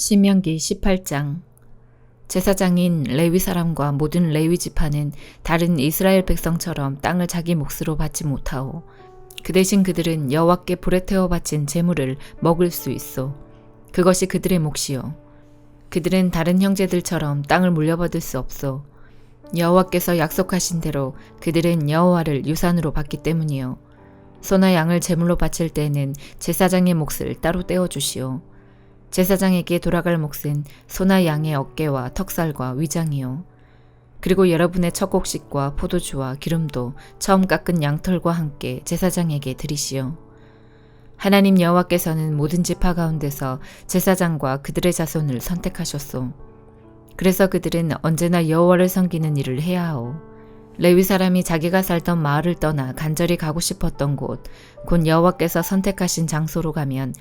신명기 18장. 제사장인 레위 사람과 모든 레위 지파는 다른 이스라엘 백성처럼 땅을 자기 몫으로 받지 못하오. 그 대신 그들은 여호와께 불에 태워 바친 제물을 먹을 수 있어. 그것이 그들의 몫이요. 그들은 다른 형제들처럼 땅을 물려받을 수 없어. 여호와께서 약속하신 대로 그들은 여호와를 유산으로 받기 때문이요. 소나 양을 제물로 바칠 때에는 제사장의 몫을 따로 떼어주시오. 제사장에게 돌아갈 몫은 소나 양의 어깨와 턱살과 위장이요. 그리고 여러분의 첫 곡식과 포도주와 기름도 처음 깎은 양털과 함께 제사장에게 드리시오. 하나님 여호와께서는 모든 지파 가운데서 제사장과 그들의 자손을 선택하셨소. 그래서 그들은 언제나 여호와를 섬기는 일을 해야 하오. 레위 사람이 자기가 살던 마을을 떠나 간절히 가고 싶었던 곳, 곧 여호와께서 선택하신 장소로 가면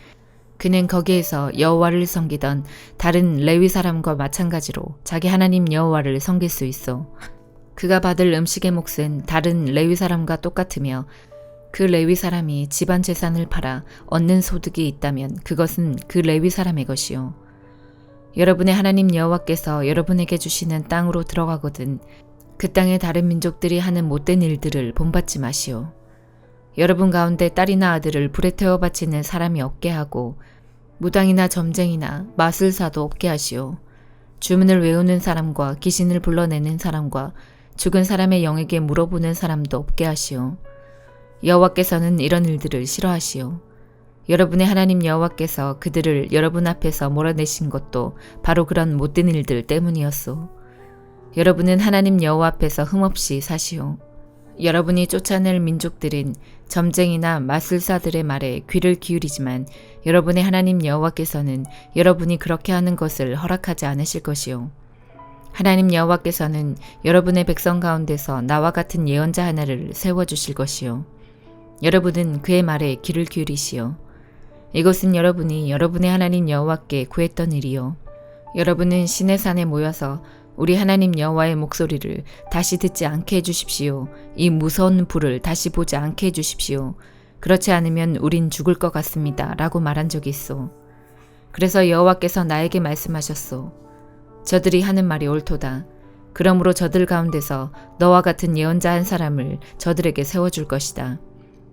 그는 거기에서 여호와를 섬기던 다른 레위 사람과 마찬가지로 자기 하나님 여호와를 섬길 수 있어. 그가 받을 음식의 몫은 다른 레위 사람과 똑같으며 그 레위 사람이 집안 재산을 팔아 얻는 소득이 있다면 그것은 그 레위 사람의 것이요. 여러분의 하나님 여호와께서 여러분에게 주시는 땅으로 들어가거든 그 땅의 다른 민족들이 하는 못된 일들을 본받지 마시오. 여러분 가운데 딸이나 아들을 불에 태워 바치는 사람이 없게 하고 무당이나 점쟁이나 마술사도 없게 하시오. 주문을 외우는 사람과 귀신을 불러내는 사람과 죽은 사람의 영에게 물어보는 사람도 없게 하시오. 여호와께서는 이런 일들을 싫어하시오. 여러분의 하나님 여호와께서 그들을 여러분 앞에서 몰아내신 것도 바로 그런 못된 일들 때문이었소. 여러분은 하나님 여호와 앞에서 흠없이 사시오. 여러분이 쫓아낼 민족들은 점쟁이나 마술사들의 말에 귀를 기울이지만 여러분의 하나님 여호와께서는 여러분이 그렇게 하는 것을 허락하지 않으실 것이요. 하나님 여호와께서는 여러분의 백성 가운데서 나와 같은 예언자 하나를 세워주실 것이요. 여러분은 그의 말에 귀를 기울이시오. 이것은 여러분이 여러분의 하나님 여호와께 구했던 일이요. 여러분은 시내 산에 모여서 우리 하나님 여호와의 목소리를 다시 듣지 않게 해주십시오. 이 무서운 불을 다시 보지 않게 해주십시오. 그렇지 않으면 우린 죽을 것 같습니다. 라고 말한 적이 있어. 그래서 여호와께서 나에게 말씀하셨소. 저들이 하는 말이 옳도다. 그러므로 저들 가운데서 너와 같은 예언자 한 사람을 저들에게 세워줄 것이다.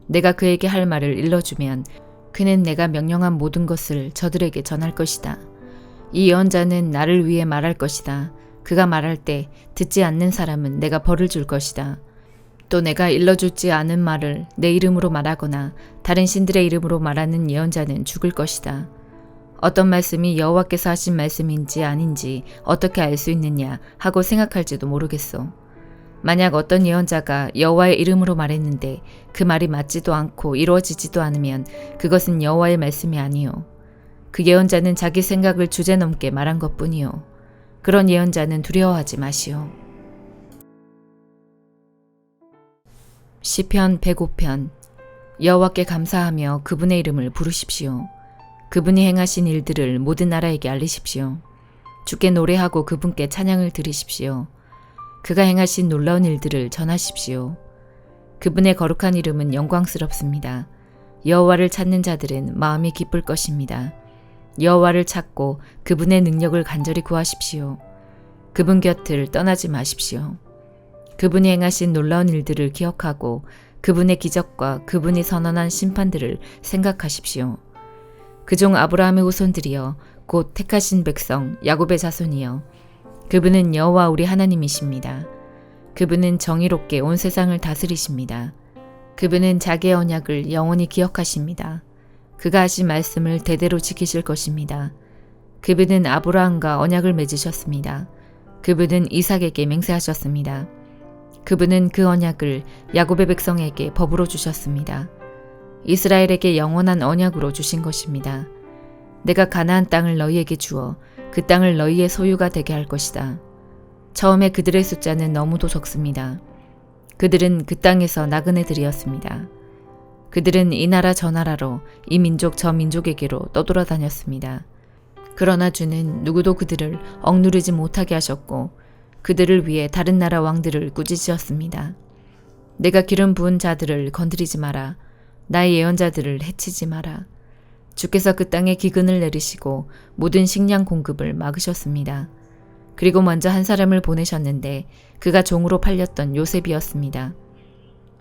내가 그에게 할 말을 일러주면 그는 내가 명령한 모든 것을 저들에게 전할 것이다. 이 예언자는 나를 위해 말할 것이다. 그가 말할 때 듣지 않는 사람은 내가 벌을 줄 것이다. 또 내가 일러주지 않은 말을 내 이름으로 말하거나 다른 신들의 이름으로 말하는 예언자는 죽을 것이다. 어떤 말씀이 여호와께서 하신 말씀인지 아닌지 어떻게 알 수 있느냐 하고 생각할지도 모르겠소. 만약 어떤 예언자가 여호와의 이름으로 말했는데 그 말이 맞지도 않고 이루어지지도 않으면 그것은 여호와의 말씀이 아니요. 그 예언자는 자기 생각을 주제넘게 말한 것뿐이요. 그런 예언자는 두려워하지 마시오. 시편 105편. 여호와께 감사하며 그분의 이름을 부르십시오. 그분이 행하신 일들을 모든 나라에게 알리십시오. 주께 노래하고 그분께 찬양을 드리십시오. 그가 행하신 놀라운 일들을 전하십시오. 그분의 거룩한 이름은 영광스럽습니다. 여호와를 찾는 자들은 마음이 기쁠 것입니다. 여호와를 찾고 그분의 능력을 간절히 구하십시오. 그분 곁을 떠나지 마십시오. 그분이 행하신 놀라운 일들을 기억하고 그분의 기적과 그분이 선언한 심판들을 생각하십시오. 그종 아브라함의 후손들이여 곧 택하신 백성 야곱의 자손이여 그분은 여호와 우리 하나님이십니다. 그분은 정의롭게 온 세상을 다스리십니다. 그분은 자기의 언약을 영원히 기억하십니다. 그가 하신 말씀을 대대로 지키실 것입니다. 그분은 아브라함과 언약을 맺으셨습니다. 그분은 이삭에게 맹세하셨습니다. 그분은 그 언약을 야곱의 백성에게 법으로 주셨습니다. 이스라엘에게 영원한 언약으로 주신 것입니다. 내가 가나안 땅을 너희에게 주어 그 땅을 너희의 소유가 되게 할 것이다. 처음에 그들의 숫자는 너무도 적습니다. 그들은 그 땅에서 나그네들이었습니다. 그들은 이 나라 저 나라로 이 민족 저 민족에게로 떠돌아다녔습니다. 그러나 주는 누구도 그들을 억누르지 못하게 하셨고 그들을 위해 다른 나라 왕들을 꾸짖으셨습니다. 내가 기름 부은 자들을 건드리지 마라. 나의 예언자들을 해치지 마라. 주께서 그 땅에 기근을 내리시고 모든 식량 공급을 막으셨습니다. 그리고 먼저 한 사람을 보내셨는데 그가 종으로 팔렸던 요셉이었습니다.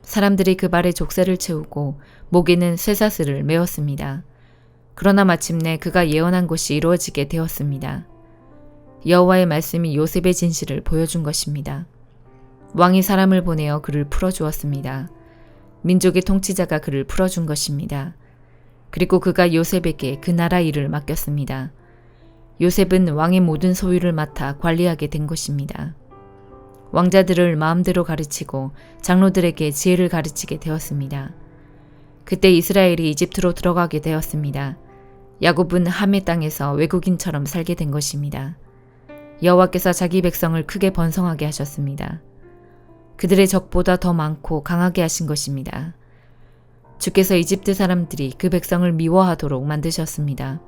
사람들이 그 발에 족쇄를 채우고 목에는 쇠사슬을 메었습니다. 그러나 마침내 그가 예언한 것이 이루어지게 되었습니다. 여호와의 말씀이 요셉의 진실을 보여준 것입니다. 왕이 사람을 보내어 그를 풀어주었습니다. 민족의 통치자가 그를 풀어준 것입니다. 그리고 그가 요셉에게 그 나라 일을 맡겼습니다. 요셉은 왕의 모든 소유를 맡아 관리하게 된 것입니다. 왕자들을 마음대로 가르치고 장로들에게 지혜를 가르치게 되었습니다. 그때 이스라엘이 이집트로 들어가게 되었습니다. 야곱은 함의 땅에서 외국인처럼 살게 된 것입니다. 여호와께서 자기 백성을 크게 번성하게 하셨습니다. 그들의 적보다 더 많고 강하게 하신 것입니다. 주께서 이집트 사람들이 그 백성을 미워하도록 만드셨습니다.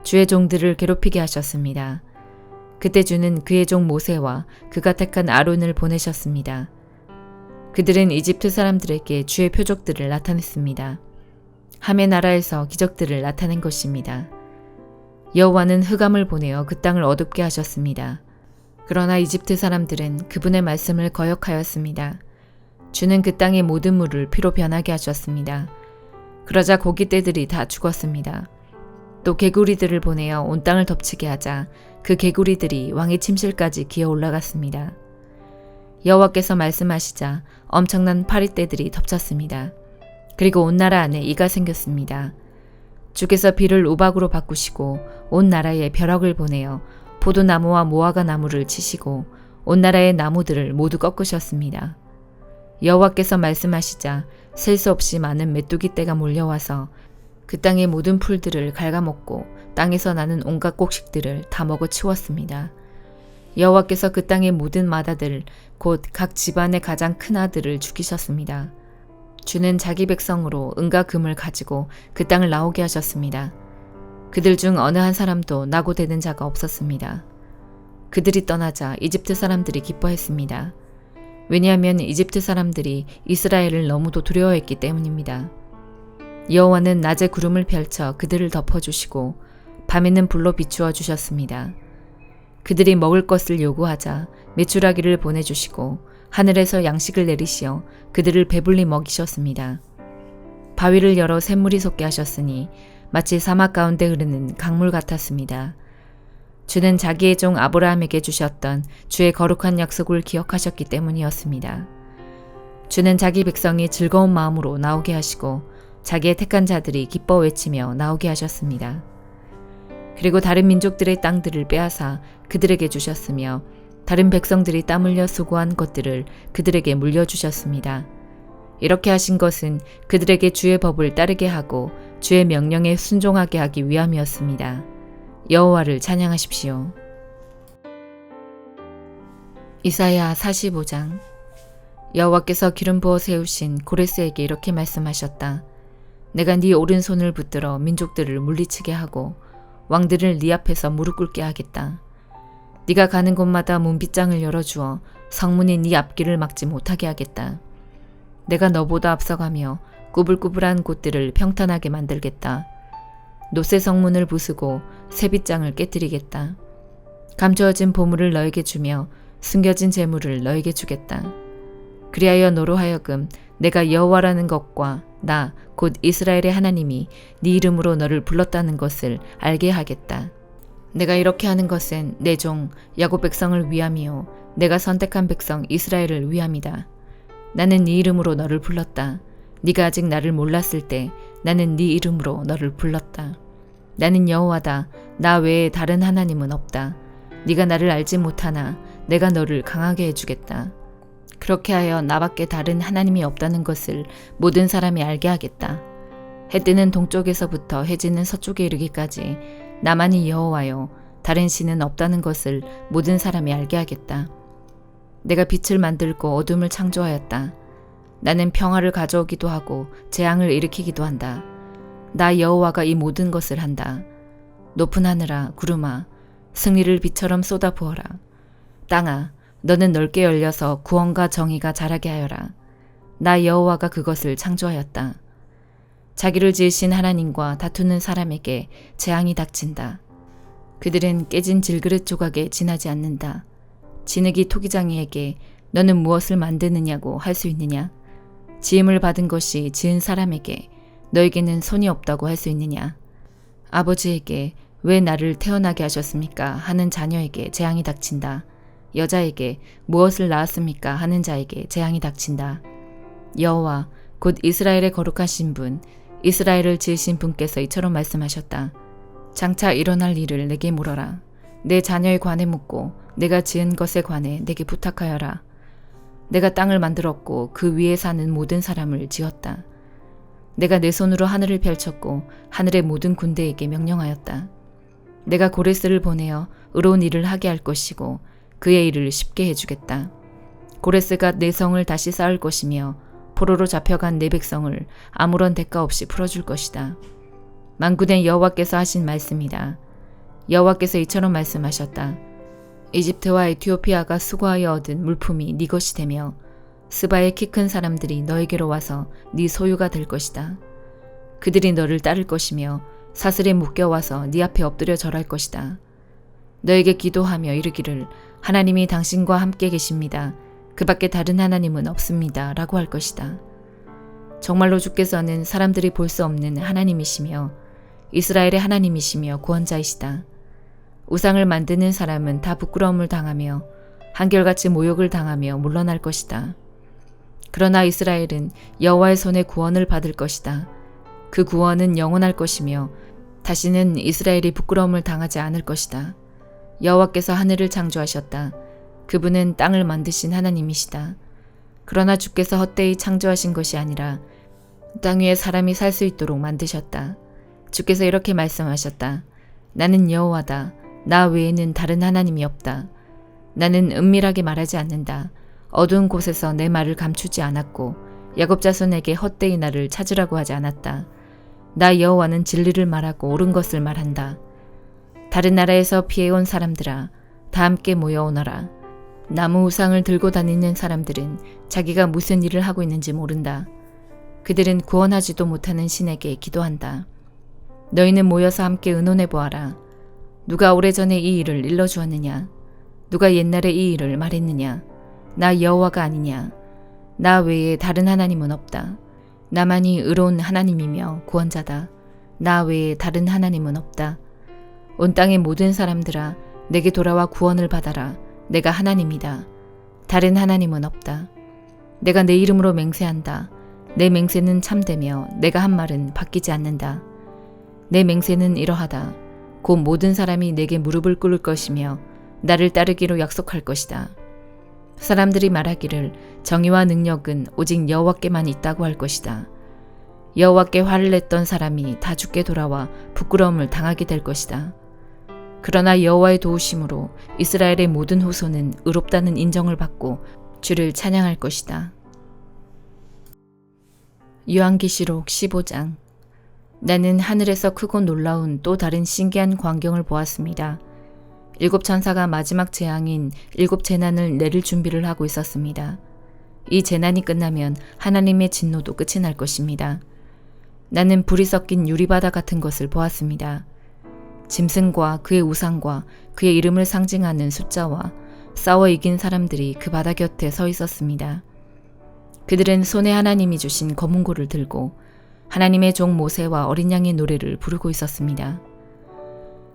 주의 종들을 괴롭히게 하셨습니다. 그때 주는 그의 종 모세와 그가 택한 아론을 보내셨습니다. 그들은 이집트 사람들에게 주의 표적들을 나타냈습니다. 함의 나라에서 기적들을 나타낸 것입니다. 여호와는 흑암을 보내어 그 땅을 어둡게 하셨습니다. 그러나 이집트 사람들은 그분의 말씀을 거역하였습니다. 주는 그 땅의 모든 물을 피로 변하게 하셨습니다. 그러자 고깃떼들이 다 죽었습니다. 또 개구리들을 보내어 온 땅을 덮치게 하자 그 개구리들이 왕의 침실까지 기어 올라갔습니다. 여호와께서 말씀하시자 엄청난 파리떼들이 덮쳤습니다. 그리고 온 나라 안에 이가 생겼습니다. 주께서 비를 우박으로 바꾸시고 온 나라에 벼락을 보내어 포도나무와 무화과 나무를 치시고 온 나라의 나무들을 모두 꺾으셨습니다. 여호와께서 말씀하시자 셀 수 없이 많은 메뚜기 떼가 몰려와서 그 땅의 모든 풀들을 갉아먹고 땅에서 나는 온갖 곡식들을 다 먹어치웠습니다. 여호와께서 그 땅의 모든 마다들 곧 각 집안의 가장 큰 아들을 죽이셨습니다. 주는 자기 백성으로 은과 금을 가지고 그 땅을 나오게 하셨습니다. 그들 중 어느 한 사람도 나고되는 자가 없었습니다. 그들이 떠나자 이집트 사람들이 기뻐했습니다. 왜냐하면 이집트 사람들이 이스라엘을 너무도 두려워했기 때문입니다. 여호와는 낮에 구름을 펼쳐 그들을 덮어주시고 밤에는 불로 비추어 주셨습니다. 그들이 먹을 것을 요구하자 메추라기를 보내주시고 하늘에서 양식을 내리시어 그들을 배불리 먹이셨습니다. 바위를 열어 샘물이 솟게 하셨으니 마치 사막 가운데 흐르는 강물 같았습니다. 주는 자기의 종 아브라함에게 주셨던 주의 거룩한 약속을 기억하셨기 때문이었습니다. 주는 자기 백성이 즐거운 마음으로 나오게 하시고 자기의 택한 자들이 기뻐 외치며 나오게 하셨습니다. 그리고 다른 민족들의 땅들을 빼앗아 그들에게 주셨으며 다른 백성들이 땀 흘려 수고한 것들을 그들에게 물려주셨습니다. 이렇게 하신 것은 그들에게 주의 법을 따르게 하고 주의 명령에 순종하게 하기 위함이었습니다. 여호와를 찬양하십시오. 이사야 45장. 여호와께서 기름 부어 세우신 고레스에게 이렇게 말씀하셨다. 내가 네 오른손을 붙들어 민족들을 물리치게 하고 왕들을 네 앞에서 무릎 꿇게 하겠다. 네가 가는 곳마다 문빗장을 열어주어 성문이 네 앞길을 막지 못하게 하겠다. 내가 너보다 앞서가며 꾸불꾸불한 곳들을 평탄하게 만들겠다. 노새 성문을 부수고 새빗장을 깨뜨리겠다. 감추어진 보물을 너에게 주며 숨겨진 재물을 너에게 주겠다. 그리하여 너로 하여금 내가 여호와라는 것과 나 곧 이스라엘의 하나님이 네 이름으로 너를 불렀다는 것을 알게 하겠다. 내가 이렇게 하는 것은 내 종 야곱 백성을 위함이요 내가 선택한 백성 이스라엘을 위함이다. 나는 네 이름으로 너를 불렀다. 네가 아직 나를 몰랐을 때 나는 네 이름으로 너를 불렀다. 나는 여호와다. 나 외에 다른 하나님은 없다. 네가 나를 알지 못하나 내가 너를 강하게 해주겠다. 그렇게 하여 나밖에 다른 하나님이 없다는 것을 모든 사람이 알게 하겠다. 해 뜨는 동쪽에서부터 해지는 서쪽에 이르기까지 나만이 여호와요 다른 신은 없다는 것을 모든 사람이 알게 하겠다. 내가 빛을 만들고 어둠을 창조하였다. 나는 평화를 가져오기도 하고 재앙을 일으키기도 한다. 나 여호와가 이 모든 것을 한다. 높은 하늘아 구름아 승리를 비처럼 쏟아 부어라. 땅아 너는 넓게 열려서 구원과 정의가 자라게 하여라. 나 여호와가 그것을 창조하였다. 자기를 지으신 하나님과 다투는 사람에게 재앙이 닥친다. 그들은 깨진 질그릇 조각에 지나지 않는다. 진흙이 토기장이에게 너는 무엇을 만드느냐고 할 수 있느냐? 지음을 받은 것이 지은 사람에게 너에게는 손이 없다고 할 수 있느냐? 아버지에게 왜 나를 태어나게 하셨습니까? 하는 자녀에게 재앙이 닥친다. 여자에게 무엇을 낳았습니까? 하는 자에게 재앙이 닥친다. 여호와 곧 이스라엘의 거룩하신 분, 이스라엘을 지으신 분께서 이처럼 말씀하셨다. 장차 일어날 일을 내게 물어라. 내 자녀에 관해 묻고 내가 지은 것에 관해 내게 부탁하여라. 내가 땅을 만들었고 그 위에 사는 모든 사람을 지었다. 내가 내 손으로 하늘을 펼쳤고 하늘의 모든 군대에게 명령하였다. 내가 고레스를 보내어 의로운 일을 하게 할 것이고 그의 일을 쉽게 해주겠다. 고레스가 내 성을 다시 쌓을 것이며 포로로 잡혀간 내 백성을 아무런 대가 없이 풀어줄 것이다. 만군의 여호와께서 하신 말씀이다. 여호와께서 이처럼 말씀하셨다. 이집트와 에티오피아가 수고하여 얻은 물품이 네 것이 되며 스바의 키 큰 사람들이 너에게로 와서 네 소유가 될 것이다. 그들이 너를 따를 것이며 사슬에 묶여와서 네 앞에 엎드려 절할 것이다. 너에게 기도하며 이르기를 하나님이 당신과 함께 계십니다. 그 밖에 다른 하나님은 없습니다. 라고 할 것이다. 정말로 주께서는 사람들이 볼 수 없는 하나님이시며 이스라엘의 하나님이시며 구원자이시다. 우상을 만드는 사람은 다 부끄러움을 당하며 한결같이 모욕을 당하며 물러날 것이다. 그러나 이스라엘은 여호와의 손에 구원을 받을 것이다. 그 구원은 영원할 것이며 다시는 이스라엘이 부끄러움을 당하지 않을 것이다. 여호와께서 하늘을 창조하셨다. 그분은 땅을 만드신 하나님이시다. 그러나 주께서 헛되이 창조하신 것이 아니라 땅 위에 사람이 살 수 있도록 만드셨다. 주께서 이렇게 말씀하셨다. 나는 여호와다. 나 외에는 다른 하나님이 없다. 나는 은밀하게 말하지 않는다. 어두운 곳에서 내 말을 감추지 않았고 야곱 자손에게 헛되이 나를 찾으라고 하지 않았다. 나 여호와는 진리를 말하고 옳은 것을 말한다. 다른 나라에서 피해온 사람들아, 다 함께 모여오너라. 나무 우상을 들고 다니는 사람들은 자기가 무슨 일을 하고 있는지 모른다. 그들은 구원하지도 못하는 신에게 기도한다. 너희는 모여서 함께 의논해 보아라. 누가 오래전에 이 일을 일러주었느냐? 누가 옛날에 이 일을 말했느냐? 나 여호와가 아니냐? 나 외에 다른 하나님은 없다. 나만이 의로운 하나님이며 구원자다. 나 외에 다른 하나님은 없다. 온 땅의 모든 사람들아, 내게 돌아와 구원을 받아라. 내가 하나님이다. 다른 하나님은 없다. 내가 내 이름으로 맹세한다. 내 맹세는 참되며 내가 한 말은 바뀌지 않는다. 내 맹세는 이러하다. 곧 모든 사람이 내게 무릎을 꿇을 것이며 나를 따르기로 약속할 것이다. 사람들이 말하기를 정의와 능력은 오직 여호와께만 있다고 할 것이다. 여호와께 화를 냈던 사람이 다 죽게 돌아와 부끄러움을 당하게 될 것이다. 그러나 여호와의 도우심으로 이스라엘의 모든 후손은 의롭다는 인정을 받고 주를 찬양할 것이다. 요한계시록 15장. 나는 하늘에서 크고 놀라운 또 다른 신기한 광경을 보았습니다. 7 천사가 마지막 재앙인 7 재난을 내릴 준비를 하고 있었습니다. 이 재난이 끝나면 하나님의 진노도 끝이 날 것입니다. 나는 불이 섞인 유리바다 같은 것을 보았습니다. 짐승과 그의 우상과 그의 이름을 상징하는 숫자와 싸워 이긴 사람들이 그 바다 곁에 서 있었습니다. 그들은 손에 하나님이 주신 검은고를 들고 하나님의 종 모세와 어린 양의 노래를 부르고 있었습니다.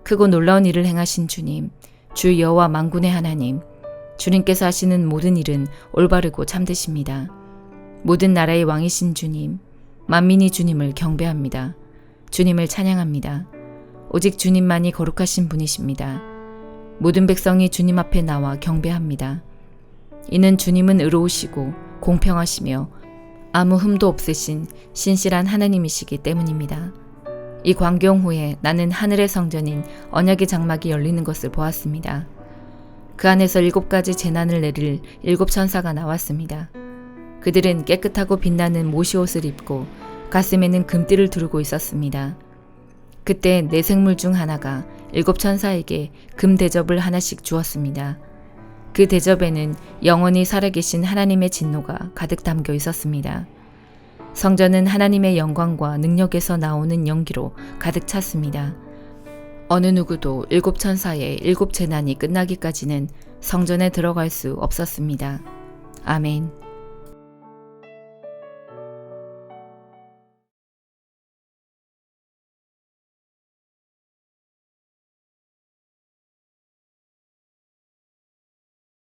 크고 놀라운 일을 행하신 주님, 주 여호와 만군의 하나님, 주님께서 하시는 모든 일은 올바르고 참되십니다. 모든 나라의 왕이신 주님, 만민이 주님을 경배합니다. 주님을 찬양합니다. 오직 주님만이 거룩하신 분이십니다. 모든 백성이 주님 앞에 나와 경배합니다. 이는 주님은 의로우시고 공평하시며 아무 흠도 없으신 신실한 하나님이시기 때문입니다. 이 광경 후에 나는 하늘의 성전인 언약의 장막이 열리는 것을 보았습니다. 그 안에서 7가지 재난을 내릴 7 천사가 나왔습니다. 그들은 깨끗하고 빛나는 모시옷을 입고 가슴에는 금띠를 두르고 있었습니다. 그때 네 생물 중 하나가 7 천사에게 금 대접을 하나씩 주었습니다. 그 대접에는 영원히 살아계신 하나님의 진노가 가득 담겨 있었습니다. 성전은 하나님의 영광과 능력에서 나오는 연기로 가득 찼습니다. 어느 누구도 7천사의 7재난이 끝나기까지는 성전에 들어갈 수 없었습니다. 아멘.